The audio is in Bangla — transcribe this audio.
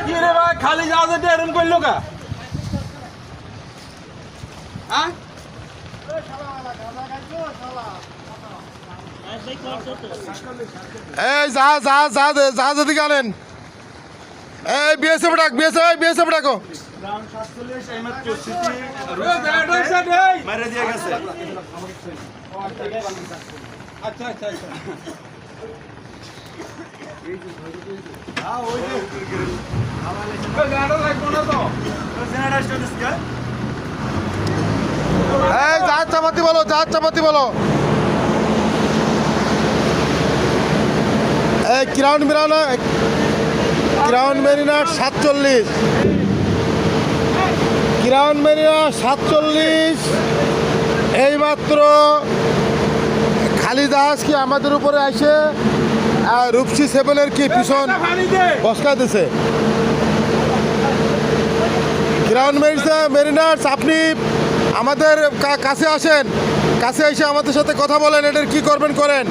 কি রে ভাই খালি জাহাজে দিয়ে এরকম করলো কা? হ্যাঁ এই জাহাজ এদিকে আনেন। এই বিএসএফ ডাক, বিএসএফ ডাকো। মেরে দিয়ে গেছে। আচ্ছা আচ্ছা আচ্ছা এই জাহাজ চাপাতি বলো। এই ক্রাউন মেরিনা 47, এইমাত্র খালি জাহাজ কি আমাদের উপরে আসে রূপসী সেভেনের কি পিছন বসকা দিছে। ক্রাউন মেরিনার্স, আপনি আমাদের কাছে আসেন, কাছে এসে আমাদের সাথে কথা বলেন, এটার কি করবেন করেন।